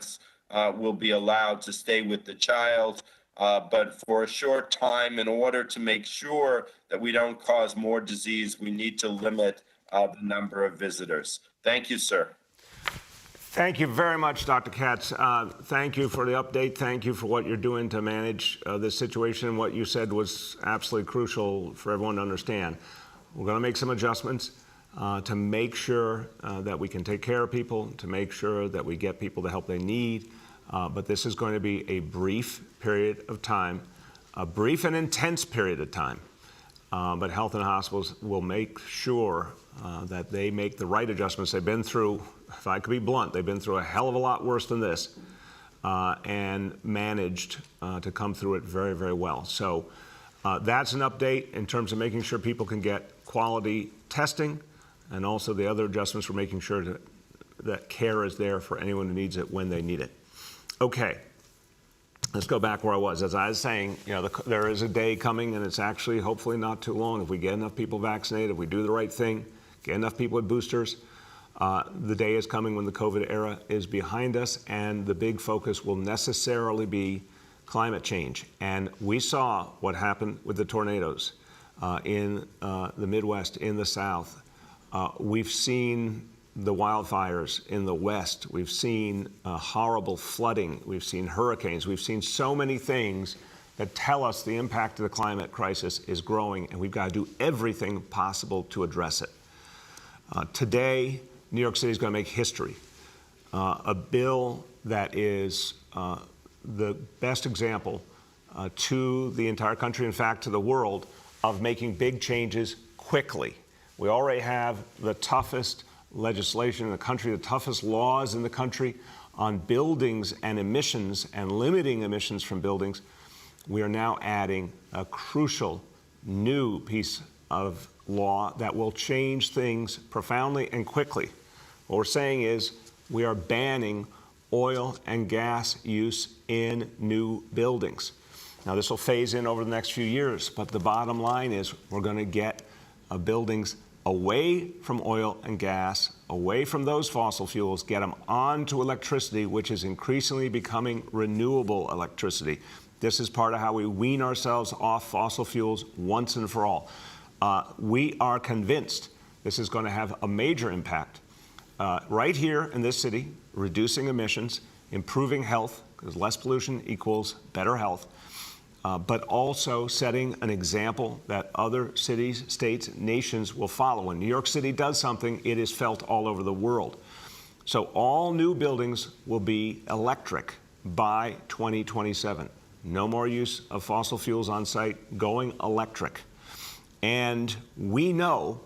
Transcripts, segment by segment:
parents will be allowed to stay with the child, but for a short time, in order to make sure that we don't cause more disease, we need to limit the number of visitors. Thank you, sir. Thank you very much, Dr. Katz. Thank you for the update. Thank you for what you're doing to manage this situation. What you said was absolutely crucial for everyone to understand. We're going to make some adjustments to make sure that we can take care of people, to make sure that we get people the help they need. But this is going to be a brief period of time, a brief and intense period of time. But health and hospitals will make sure that they make the right adjustments. They've been through, if I could be blunt, they've been through a hell of a lot worse than this and managed to come through it very, very well. So that's an update in terms of making sure people can get quality testing, and also the other adjustments for making sure that care is there for anyone who needs it when they need it. Okay, let's go back where I was. As I was saying, there is a day coming, and it's actually hopefully not too long. If we get enough people vaccinated, if we do the right thing, get enough people with boosters, the day is coming when the COVID era is behind us, and the big focus will necessarily be climate change. And we saw what happened with the tornadoes in the Midwest, in the South. We've seen the wildfires in the West. We've seen horrible flooding. We've seen hurricanes. We've seen so many things that tell us the impact of the climate crisis is growing, and we've got to do everything possible to address it. Today, New York City is going to make history. A bill that is the best example to the entire country, in fact, to the world, of making big changes quickly. We already have the toughest legislation in the country, the toughest laws in the country on buildings and emissions and limiting emissions from buildings. We are now adding a crucial new piece of law that will change things profoundly and quickly. What we're saying is we are banning oil and gas use in new buildings. Now, this will phase in over the next few years, but the bottom line is we're going to get buildings away from oil and gas, away from those fossil fuels, get them onto electricity, which is increasingly becoming renewable electricity. This is part of how we wean ourselves off fossil fuels once and for all. We are convinced this is going to have a major impact right here in this city, reducing emissions, improving health, because less pollution equals better health, but also setting an example that other cities, states, nations will follow. When New York City does something, it is felt all over the world. So all new buildings will be electric by 2027. No more use of fossil fuels on site, going electric. And we know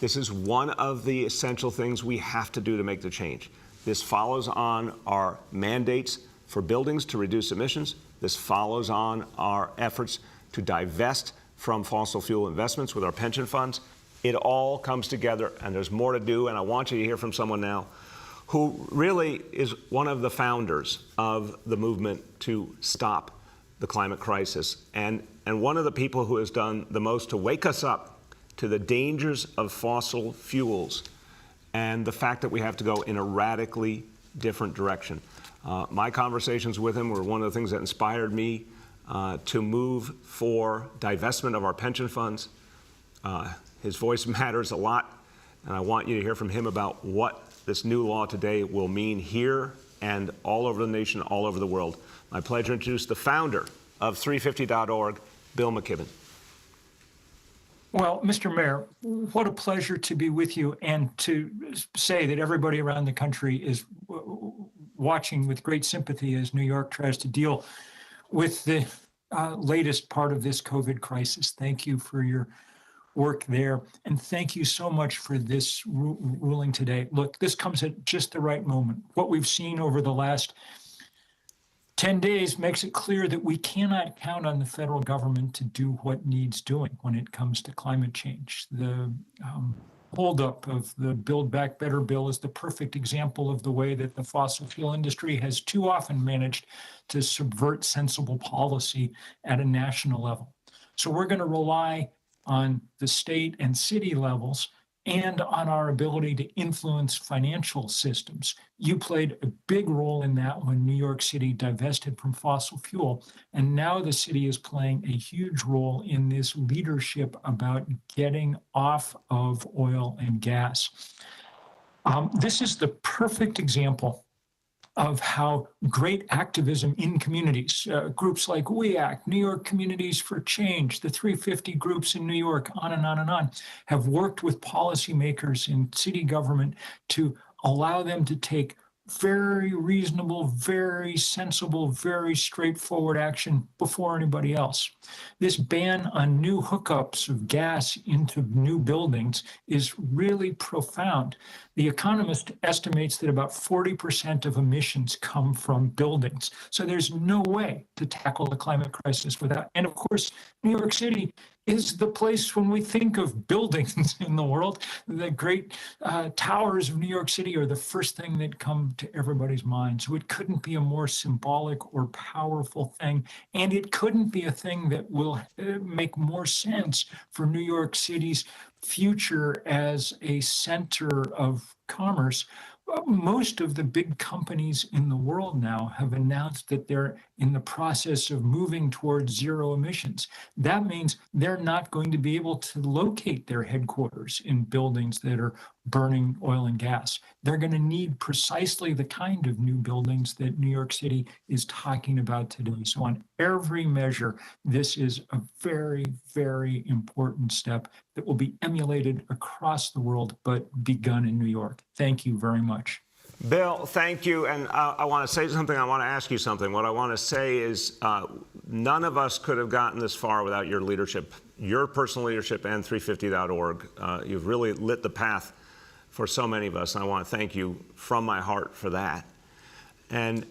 this is one of the essential things we have to do to make the change. This follows on our mandates for buildings to reduce emissions. This follows on our efforts to divest from fossil fuel investments with our pension funds. It all comes together, and there's more to do. And I want you to hear from someone now who really is one of the founders of the movement to stop the climate crisis, and one of the people who has done the most to wake us up to the dangers of fossil fuels and the fact that we have to go in a radically different direction. My conversations with him were one of the things that inspired me to move for divestment of our pension funds. His voice matters a lot, and I want you to hear from him about what this new law today will mean here and all over the nation, all over the world. My pleasure to introduce the founder of 350.org, Bill McKibben. Well, Mr. Mayor, what a pleasure to be with you and to say that everybody around the country is watching with great sympathy as New York tries to deal with the latest part of this COVID crisis. Thank you for your work there. And thank you so much for this ruling today. Look, this comes at just the right moment. What we've seen over the last 10 days makes it clear that we cannot count on the federal government to do what needs doing when it comes to climate change. The holdup of the Build Back Better bill is the perfect example of the way that the fossil fuel industry has too often managed to subvert sensible policy at a national level. So we're going to rely on the state and city levels and on our ability to influence financial systems. You played a big role in that when New York City divested from fossil fuel. And now the city is playing a huge role in this leadership about getting off of oil and gas. This is the perfect example of how great activism in communities, groups like We Act, New York Communities for Change, the 350 groups in New York, on and on and on, have worked with policymakers in city government to allow them to take very reasonable, very sensible, very straightforward action before anybody else. This ban on new hookups of gas into new buildings is really profound. The Economist estimates that about 40% of emissions come from buildings. So there's no way to tackle the climate crisis without, and of course, New York City is the place when we think of buildings in the world. The great towers of New York City are the first thing that come to everybody's mind. So it couldn't be a more symbolic or powerful thing. And it couldn't be a thing that will make more sense for New York City's future as a center of commerce. Most of the big companies in the world now have announced that they're in the process of moving towards zero emissions. That means they're not going to be able to locate their headquarters in buildings that are burning oil and gas. They're going to need precisely the kind of new buildings that New York City is talking about today. So on every measure, this is a very, very important step that will be emulated across the world, but begun in New York. Thank you very much. Bill, thank you. And I want to say something. I want to ask you something. What I want to say is none of us could have gotten this far without your leadership, your personal leadership, and 350.org. You've really lit the path for so many of us. And I want to thank you from my heart for that. And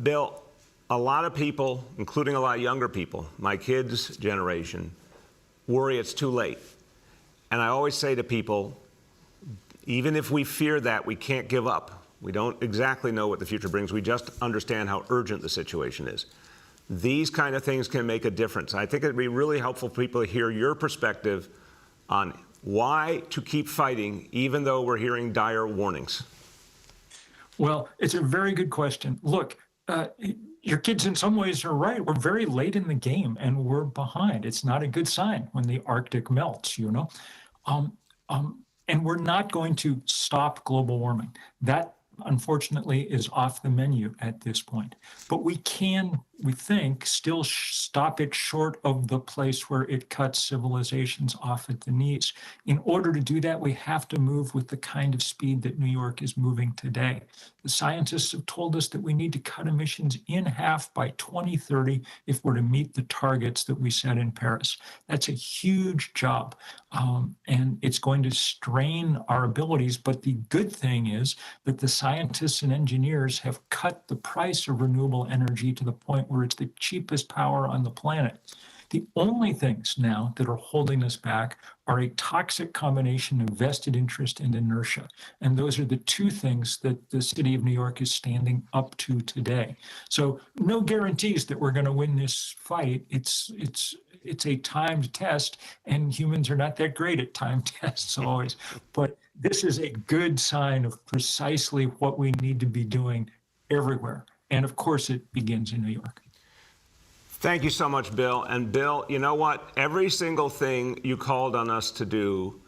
Bill, a lot of people, including a lot of younger people, my kids' generation, worry it's too late. And I always say to people, even if we fear that, we can't give up. We don't exactly know what the future brings. We just understand how urgent the situation is. These kind of things can make a difference. I think it'd be really helpful for people to hear your perspective on why to keep fighting, even though we're hearing dire warnings. Well, it's a very good question. Look, your kids in some ways are right. We're very late in the game and we're behind. It's not a good sign when the Arctic melts, you know. And we're not going to stop global warming. That, unfortunately, is off the menu at this point. But we can, we think, still stop it short of the place where it cuts civilizations off at the knees. In order to do that, we have to move with the kind of speed that New York is moving today. The scientists have told us that we need to cut emissions in half by 2030 if we're to meet the targets that we set in Paris. That's a huge job, and it's going to strain our abilities. But the good thing is that the scientists and engineers have cut the price of renewable energy to the point where it's the cheapest power on the planet. The only things now that are holding us back are a toxic combination of vested interest and inertia. And those are the two things that the city of New York is standing up to today. So no guarantees that we're going to win this fight. It's a timed test, and humans are not that great at timed tests always. But this is a good sign of precisely what we need to be doing everywhere. And of course, it begins in New York. Thank you so much, Bill. And Bill, you know what? Every single thing you called on us to do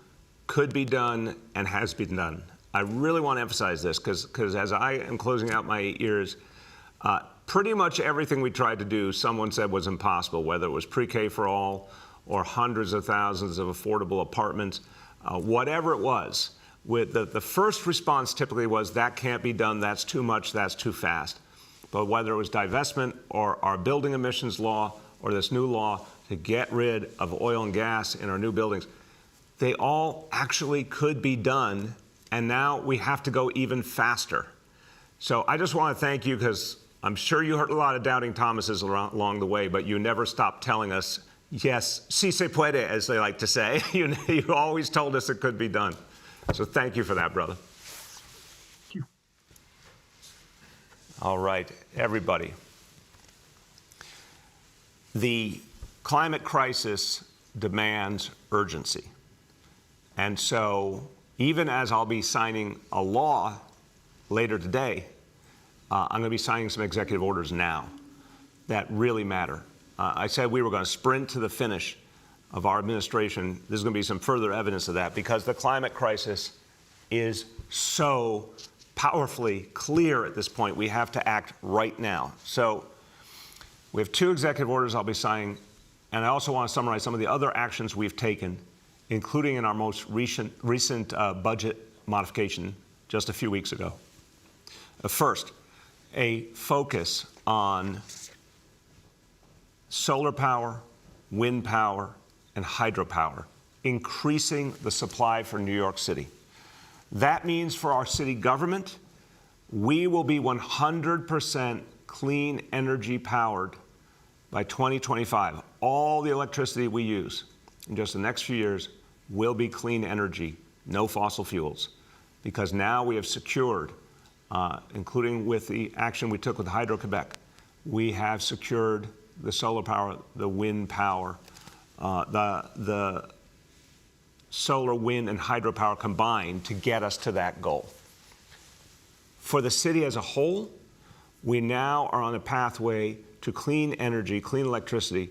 could be done and has been done. I really want to emphasize this because as I am closing out my ears, pretty much everything we tried to do, someone said was impossible, whether it was pre-K for all or hundreds of thousands of affordable apartments, whatever it was. With the first response typically was, that can't be done, that's too much, that's too fast. But whether it was divestment or our building emissions law or this new law to get rid of oil and gas in our new buildings, they all actually could be done, and now we have to go even faster. So I just want to thank you, because I'm sure you heard a lot of doubting Thomases along the way, but you never stopped telling us, yes, si se puede, as they like to say. You always told us it could be done. So thank you for that, brother. All right, everybody. The climate crisis demands urgency. And so even as I'll be signing a law later today, I'm going to be signing some executive orders now that really matter. I said we were going to sprint to the finish of our administration. There's going to be some further evidence of that because the climate crisis is so powerfully clear at this point. We have to act right now. So we have 2 executive orders I'll be signing, and I also want to summarize some of the other actions we've taken, including in our most recent budget modification just a few weeks ago. First, a focus on solar power, wind power, and hydropower, increasing the supply for New York City. That means for our city government, we will be 100% clean energy powered by 2025. All the electricity we use in just the next few years will be clean energy, no fossil fuels, because now we have secured, including with the action we took with Hydro-Quebec, we have secured the solar power, the wind power, the solar, wind, and hydropower combined to get us to that goal. For the city as a whole, we now are on a pathway to clean energy, clean electricity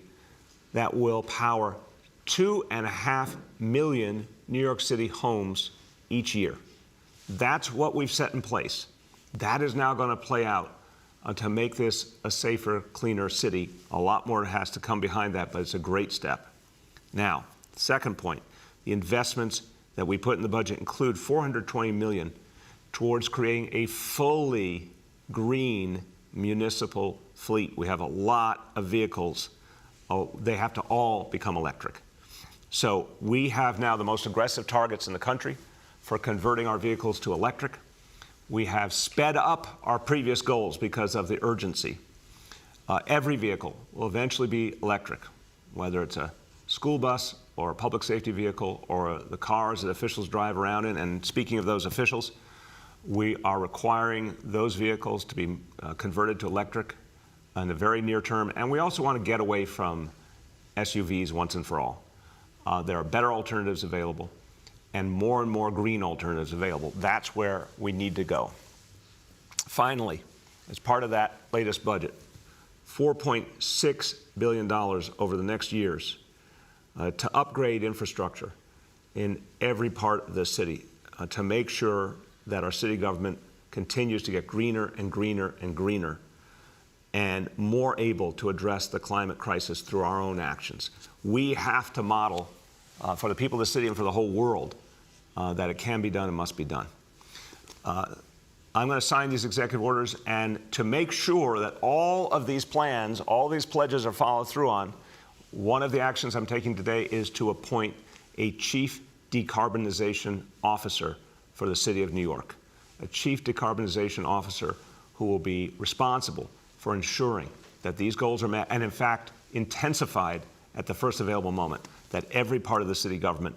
that will power 2.5 million New York City homes each year. That's what we've set in place. That is now going to play out to make this a safer, cleaner city. A lot more has to come behind that, but it's a great step. Now, second point, the investments that we put in the budget include $420 million towards creating a fully green municipal fleet. We have a lot of vehicles. They have to all become electric. So we have now the most aggressive targets in the country for converting our vehicles to electric. We have sped up our previous goals because of the urgency. Every vehicle will eventually be electric, whether it's a school bus or a public safety vehicle or the cars that officials drive around in. And speaking of those officials, we are requiring those vehicles to be converted to electric in the very near term. And we also want to get away from SUVs once and for all. There are better alternatives available and more green alternatives available. That's where we need to go. Finally, as part of that latest budget, $4.6 billion over the next years to upgrade infrastructure in every part of the city to make sure that our city government continues to get greener and greener and greener and more able to address the climate crisis through our own actions. We have to model for the people of the city and for the whole world that it can be done and must be done. I'm going to sign these executive orders, and to make sure that all of these plans, all these pledges are followed through on, one of the actions I'm taking today is to appoint a chief decarbonization officer for the city of New York, a chief decarbonization officer who will be responsible for ensuring that these goals are met and, in fact, intensified at the first available moment, that every part of the city government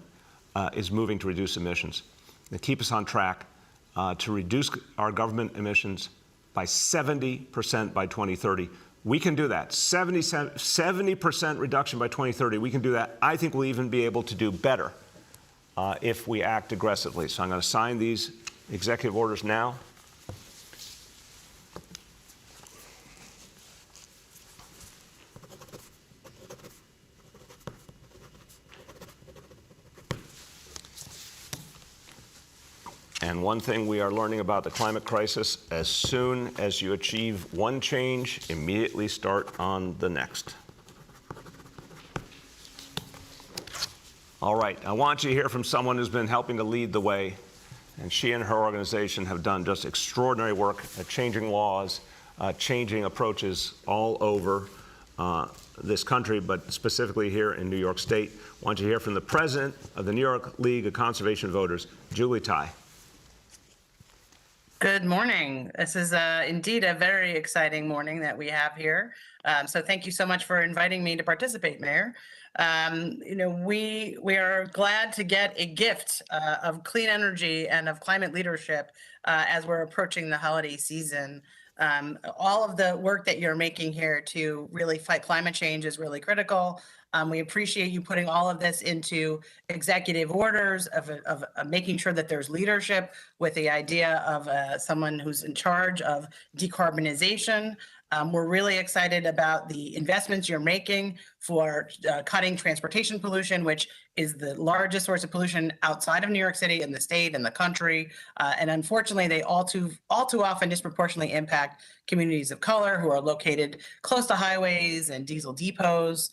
is moving to reduce emissions and keep us on track to reduce our government emissions by 70% by 2030. We can do that. 70% reduction by 2030. We can do that. I think we'll even be able to do better if we act aggressively. So I'm going to sign these executive orders now. And one thing we are learning about the climate crisis, as soon as you achieve one change, immediately start on the next. All right, I want you to hear from someone who's been helping to lead the way, and she and her organization have done just extraordinary work at changing laws, changing approaches all over this country, but specifically here in New York State. I want you to hear from the president of the New York League of Conservation Voters, Julie Tai. Good morning. This is indeed a very exciting morning that we have here. So thank you so much for inviting me to participate, Mayor. We are glad to get a gift of clean energy and of climate leadership as we're approaching the holiday season. All of the work that you're making here to really fight climate change is really critical. We appreciate you putting all of this into executive orders of making sure that there's leadership with the idea of someone who's in charge of decarbonization. We're really excited about the investments you're making for cutting transportation pollution, which is the largest source of pollution outside of New York City, in the state, and the country. And unfortunately, they all too often disproportionately impact communities of color who are located close to highways and diesel depots.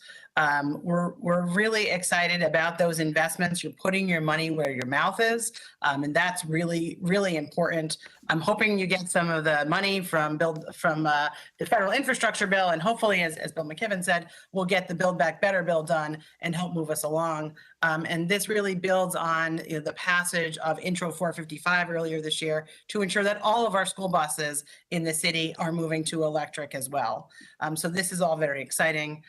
We're really excited about those investments. You're putting your money where your mouth is, and that's really, really important. I'm hoping you get some of the money from the federal infrastructure bill, and hopefully, as Bill McKibben said, we'll get the Build Back Better bill done and help move us along. And this really builds on the passage of Intro 455 earlier this year to ensure that all of our school buses in the city are moving to electric as well. So this is all very exciting.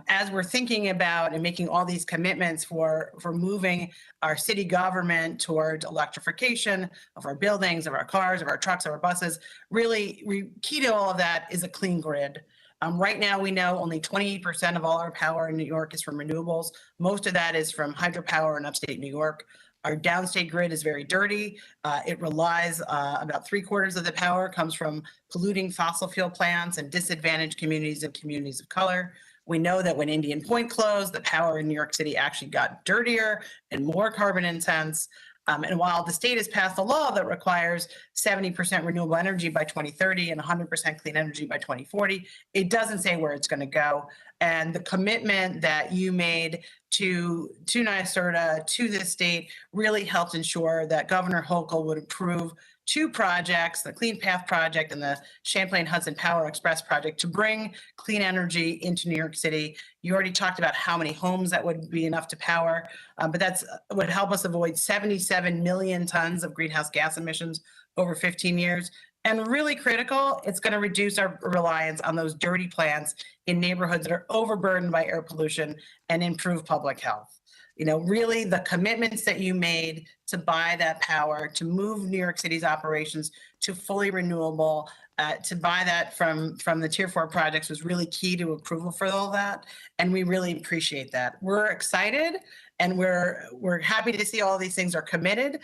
As we're thinking about and making all these commitments for moving our city government towards electrification of our buildings, of our cars, of our trucks, of our buses, really key to all of that is a clean grid. Right now, we know only 28% of all our power in New York is from renewables. Most of that is from hydropower in upstate New York. Our downstate grid is very dirty. It relies, about 3/4 of the power comes from polluting fossil fuel plants and disadvantaged communities and communities of color. We know that when Indian Point closed, the power in New York City actually got dirtier and more carbon intense. And while the state has passed a law that requires 70% renewable energy by 2030 and 100% clean energy by 2040, it doesn't say where it's going to go. And the commitment that you made to NYSERDA, to the state, really helped ensure that Governor Hochul would approve 2 projects, the Clean Path Project and the Champlain Hudson Power Express Project, to bring clean energy into New York City. You already talked about how many homes that would be enough to power, but that's would help us avoid 77 million tons of greenhouse gas emissions over 15 years. And really critical, it's going to reduce our reliance on those dirty plants in neighborhoods that are overburdened by air pollution and improve public health. Really the commitments that you made to buy that power, to move New York City's operations to fully renewable, to buy that from the Tier 4 projects was really key to approval for all that. And we really appreciate that. We're excited and we're happy to see all of these things are committed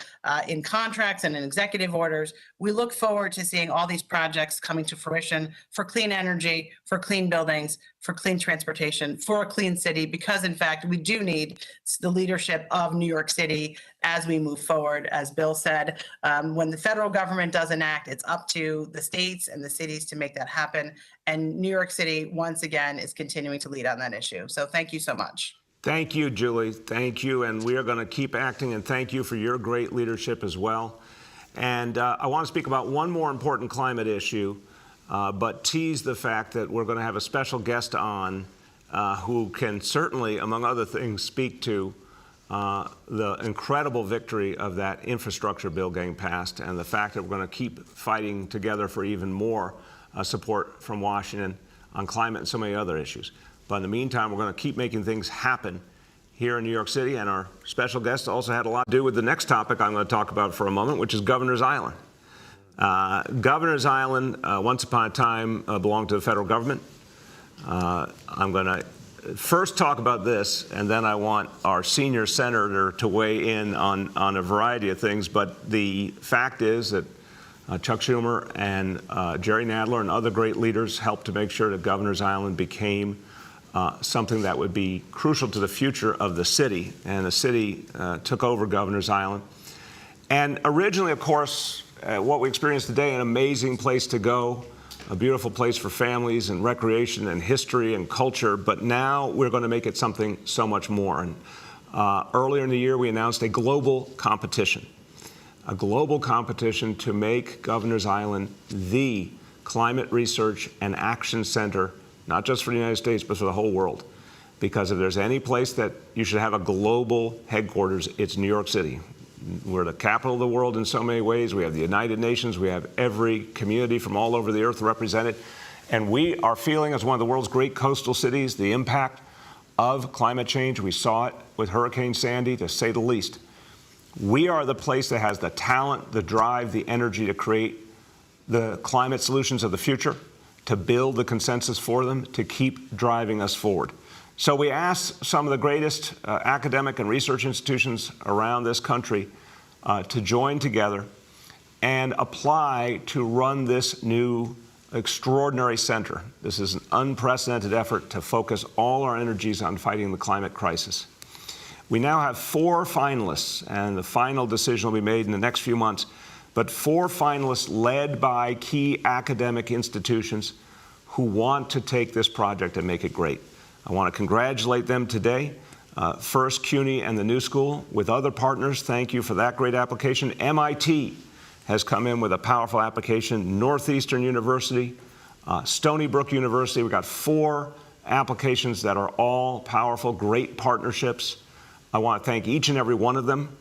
in contracts and in executive orders. We look forward to seeing all these projects coming to fruition for clean energy, for clean buildings, for clean transportation, for a clean city, because in fact, we do need the leadership of New York City as we move forward. As Bill said, when the federal government doesn't act, it's up to the states and the cities to make that happen. And New York City, once again, is continuing to lead on that issue. So thank you so much. Thank you, Julie. Thank you. And we are going to keep acting, and thank you for your great leadership as well. And I want to speak about one more important climate issue, but tease the fact that we're going to have a special guest on who can certainly, among other things, speak to the incredible victory of that infrastructure bill getting passed and the fact that we're going to keep fighting together for even more support from Washington on climate and so many other issues. But in the meantime, we're going to keep making things happen here in New York City. And our special guest also had a lot to do with the next topic I'm going to talk about for a moment, which is Governor's Island. Governor's Island, once upon a time, belonged to the federal government. I'm going to first talk about this, and then I want our senior senator to weigh in on a variety of things. But the fact is that Chuck Schumer and Jerry Nadler and other great leaders helped to make sure that Governor's Island became something that would be crucial to the future of the city. And the city took over Governor's Island. And originally, of course, what we experience today, an amazing place to go, a beautiful place for families and recreation and history and culture. But now we're going to make it something so much more. And earlier in the year, we announced a global competition to make Governor's Island the climate research and action center, not just for the United States, but for the whole world. Because if there's any place that you should have a global headquarters, it's New York City. We're the capital of the world in so many ways. We have the United Nations. We have every community from all over the earth represented. And we are feeling, as one of the world's great coastal cities, the impact of climate change. We saw it with Hurricane Sandy, to say the least. We are the place that has the talent, the drive, the energy to create the climate solutions of the future, to build the consensus for them, to keep driving us forward. So we asked some of the greatest academic and research institutions around this country to join together and apply to run this new extraordinary center. This is an unprecedented effort to focus all our energies on fighting the climate crisis. We now have 4 finalists, and the final decision will be made in the next few months, but 4 finalists led by key academic institutions who want to take this project and make it great. I want to congratulate them today. First, CUNY and the New School. With other partners, thank you for that great application. MIT has come in with a powerful application. Northeastern University, Stony Brook University. We've got 4 applications that are all powerful, great partnerships. I want to thank each and every one of them.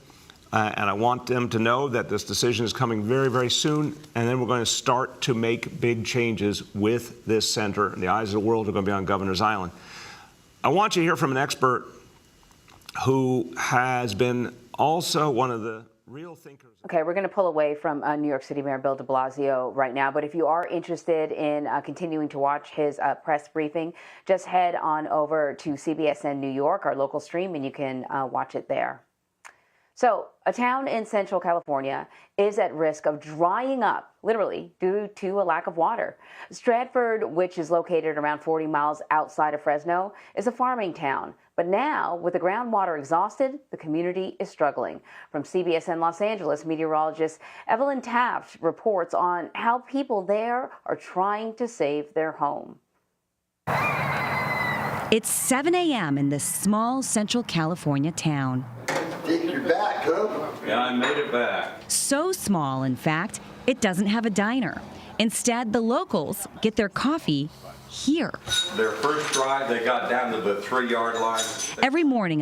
And I want them to know that this decision is coming very, very soon. And then we're going to start to make big changes with this center. And the eyes of the world are going to be on Governor's Island. I want you to hear from an expert who has been also one of the real thinkers. Okay, we're going to pull away from New York City Mayor Bill de Blasio right now, but if you are interested in continuing to watch his press briefing, just head on over to CBSN New York, our local stream, and you can watch it there. So, a town in Central California is at risk of drying up, literally, due to a lack of water. Stratford, which is located around 40 miles outside of Fresno, is a farming town. But now, with the groundwater exhausted, the community is struggling. From CBSN Los Angeles, meteorologist Evelyn Taft reports on how people there are trying to save their home. It's 7 a.m. in this small Central California town. Think you're back, huh? Yeah, I made it back. So small, in fact, it doesn't have a diner. Instead, the locals get their coffee here. Their first drive, they got down to the 3-yard line. Every morning, a